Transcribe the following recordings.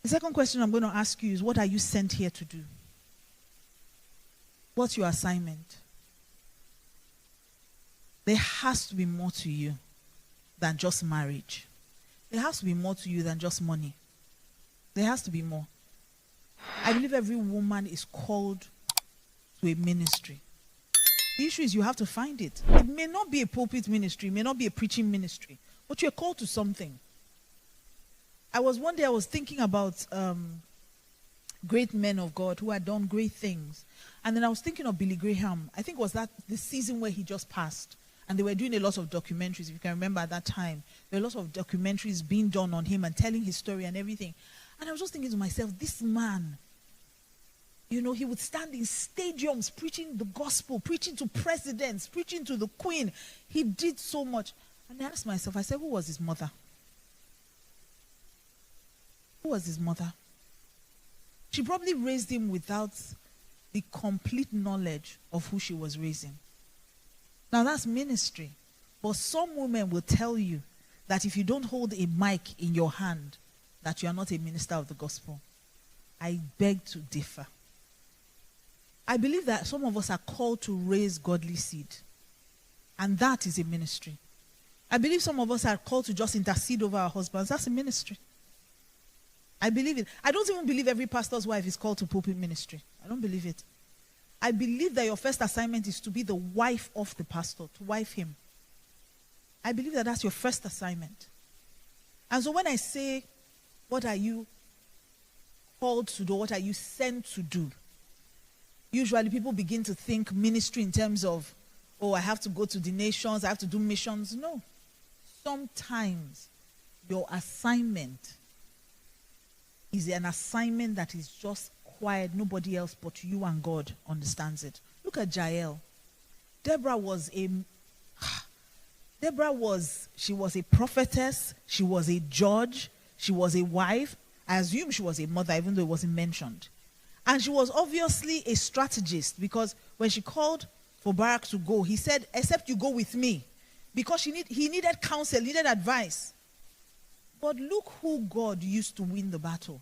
The second question I'm going to ask you is, what are you sent here to do? What's your assignment? There has to be more to you than just marriage. There has to be more to you than just money. There has to be more. I believe every woman is called to a ministry. The issue is you have to find it. It may not be a pulpit ministry, it may not be a preaching ministry, but you're called to something. One day I was thinking about great men of God who had done great things. And then I was thinking of Billy Graham. I think it was that the season where he just passed. And they were doing a lot of documentaries, if you can remember at that time. There were lots of documentaries being done on him and telling his story and everything. And I was just thinking to myself, this man, you know, he would stand in stadiums preaching the gospel, preaching to presidents, preaching to the queen. He did so much. And I asked myself, I said, who was his mother? Who was his mother? She probably raised him without the complete knowledge of who she was raising. Now that's ministry. But some women will tell you that if you don't hold a mic in your hand, that you are not a minister of the gospel. I beg to differ. I believe that some of us are called to raise godly seed. And that is a ministry. I believe some of us are called to just intercede over our husbands. That's a ministry. I believe it. I don't even believe every pastor's wife is called to pulpit ministry. I don't believe it. I believe that your first assignment is to be the wife of the pastor, to wife him. I believe that that's your first assignment. And so when I say, what are you called to do? What are you sent to do? Usually people begin to think ministry in terms of, oh, I have to go to the nations, I have to do missions. No. Sometimes your assignment is an assignment that is just quiet. Nobody else but you and God understands it. Look at Jael. Deborah was a prophetess. She was a judge. She was a wife. I assume she was a mother, even though it wasn't mentioned. And she was obviously a strategist, because when she called for Barak to go, he said, except you go with me. Because he needed counsel, needed advice. But look who God used to win the battle.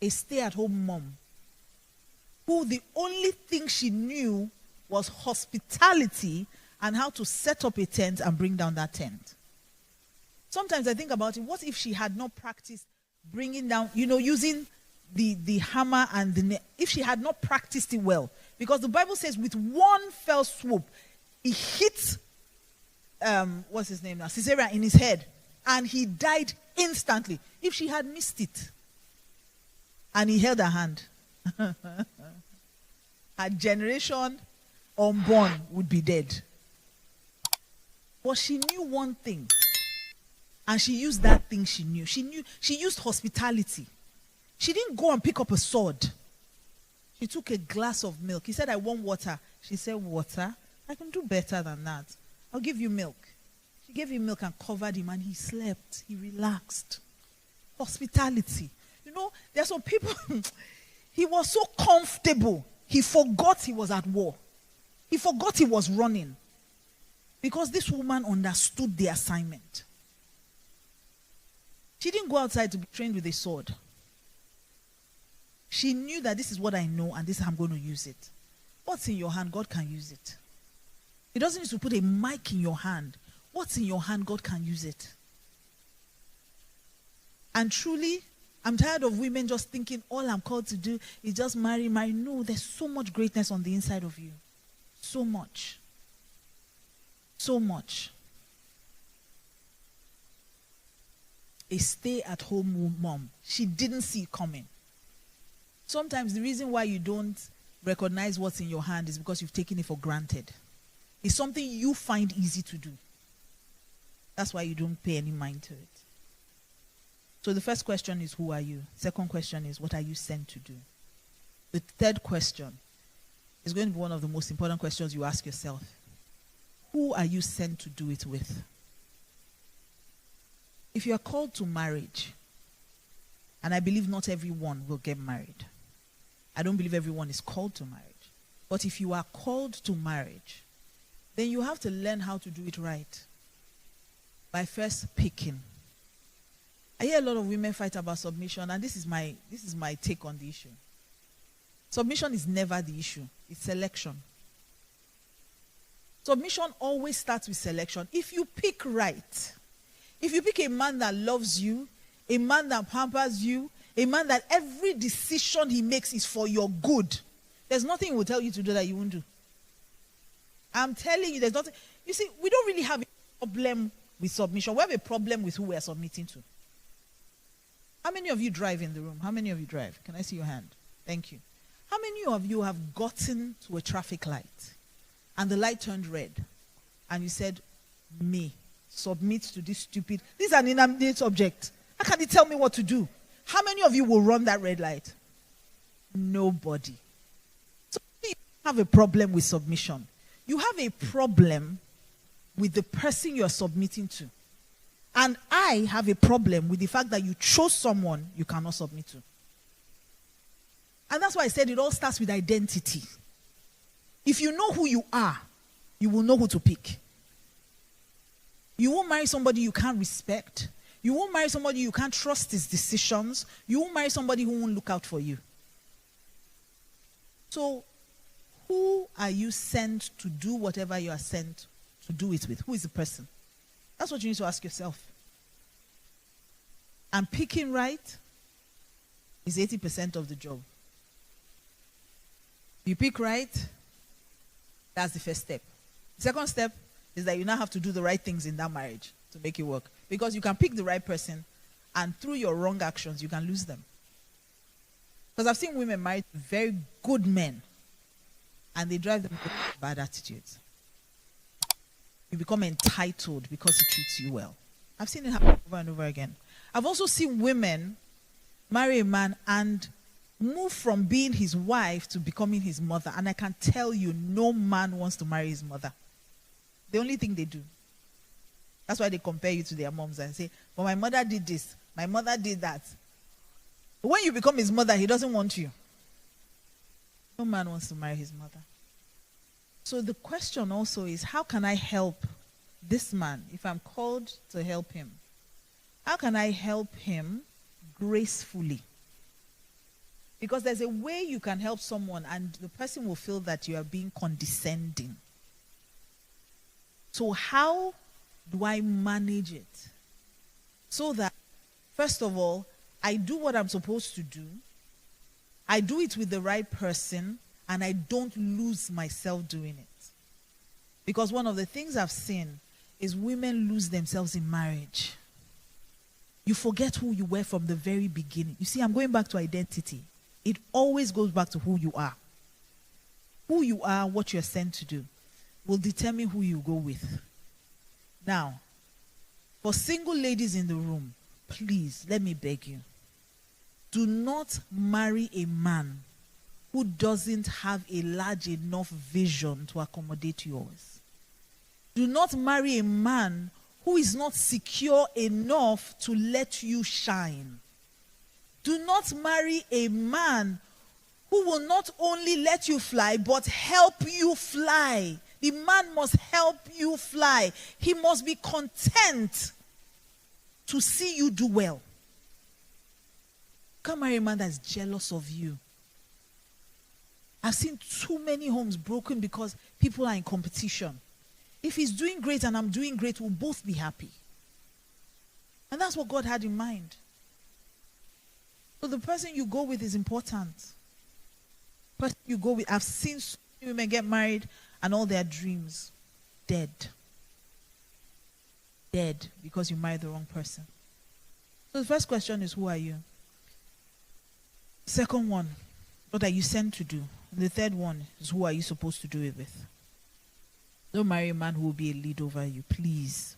A stay-at-home mom, who the only thing she knew was hospitality and how to set up a tent and bring down that tent. Sometimes I think about it, what if she had not practiced bringing down, using the hammer and the nail, if she had not practiced it well? Because the Bible says with one fell swoop, he hit, what's his name now, Sisera in his head, and he died instantly. If she had missed it, and he held her hand, her generation unborn would be dead. But she knew one thing, and she used that thing she knew. She used hospitality. She didn't go and pick up a sword. She took a glass of milk. He said, I want water. She said, water? I can do better than that. I'll give you milk. She gave him milk and covered him, and he slept. He relaxed. Hospitality. There are some people, he was so comfortable, he forgot he was at war. He forgot he was running. Because this woman understood the assignment. She didn't go outside to be trained with a sword. She knew that this is what I know and this is how I'm going to use it. What's in your hand, God can use it. He doesn't need to put a mic in your hand. What's in your hand, God can use it. And truly, I'm tired of women just thinking all I'm called to do is just marry. No, there's so much greatness on the inside of you. So much. So much. A stay-at-home mom. She didn't see it coming. Sometimes the reason why you don't recognize what's in your hand is because you've taken it for granted. It's something you find easy to do. That's why you don't pay any mind to it. So the first question is, who are you? Second question is, what are you sent to do? The third question is going to be one of the most important questions you ask yourself. Who are you sent to do it with? If you are called to marriage, and I believe not everyone will get married. I don't believe everyone is called to marriage. But if you are called to marriage, then you have to learn how to do it right. By first picking. I hear a lot of women fight about submission, and this is my take on the issue. Submission is never the issue. It's selection. Submission always starts with selection. If you pick right, if you pick a man that loves you, a man that pampers you, a man that every decision he makes is for your good, there's nothing he will tell you to do that you won't do. I'm telling you, there's nothing. You see, we don't really have a problem with submission. We have a problem with who we are submitting to. How many of you drive in the room? How many of you drive? Can I see your hand? Thank you. How many of you have gotten to a traffic light and the light turned red and you said, me, submit to this stupid, this is an inanimate object. How can he tell me what to do? How many of you will run that red light? Nobody. So you have a problem with submission. You have a problem with the person you're submitting to. And I have a problem with the fact that you chose someone you cannot submit to. And that's why I said it all starts with identity. If you know who you are, you will know who to pick. You won't marry somebody you can't respect. You won't marry somebody you can't trust his decisions. You won't marry somebody who won't look out for you. So, who are you sent to do whatever you are sent to do it with? Who is the person? That's what you need to ask yourself. And picking right is 80% of the job. You pick right, that's the first step. The second step is that you now have to do the right things in that marriage to make it work. Because you can pick the right person, and through your wrong actions, you can lose them. Because I've seen women married to very good men, and they drive them with bad attitudes. You become entitled because he treats you well. I've seen it happen over and over again. I've also seen women marry a man and move from being his wife to becoming his mother. And I can tell you, no man wants to marry his mother. The only thing they do. That's why they compare you to their moms and say, well, my mother did this, my mother did that. But when you become his mother, he doesn't want you. No man wants to marry his mother. So the question also is, how can I help this man if I'm called to help him? How can I help him gracefully? Because there's a way you can help someone and the person will feel that you are being condescending. So how do I manage it? So that, first of all, I do what I'm supposed to do. I do it with the right person, and I don't lose myself doing it. Because one of the things I've seen is women lose themselves in marriage. You forget who you were from the very beginning. You see, I'm going back to identity. It always goes back to who you are. Who you are, what you're sent to do, will determine who you go with. Now, for single ladies in the room, please, let me beg you. Do not marry a man who doesn't have a large enough vision to accommodate yours. Do not marry a man who is not secure enough to let you shine. Do not marry a man who will not only let you fly, but help you fly. The man must help you fly. He must be content to see you do well. You can't marry a man that's jealous of you. I've seen too many homes broken because people are in competition. If he's doing great and I'm doing great, we'll both be happy. And that's what God had in mind. So the person you go with is important. The person you go with, I've seen so many women get married and all their dreams dead. Dead because you married the wrong person. So the first question is, who are you? Second one, what are you sent to do? And the third one is, who are you supposed to do it with? Don't marry a man who will be a lead over you, please.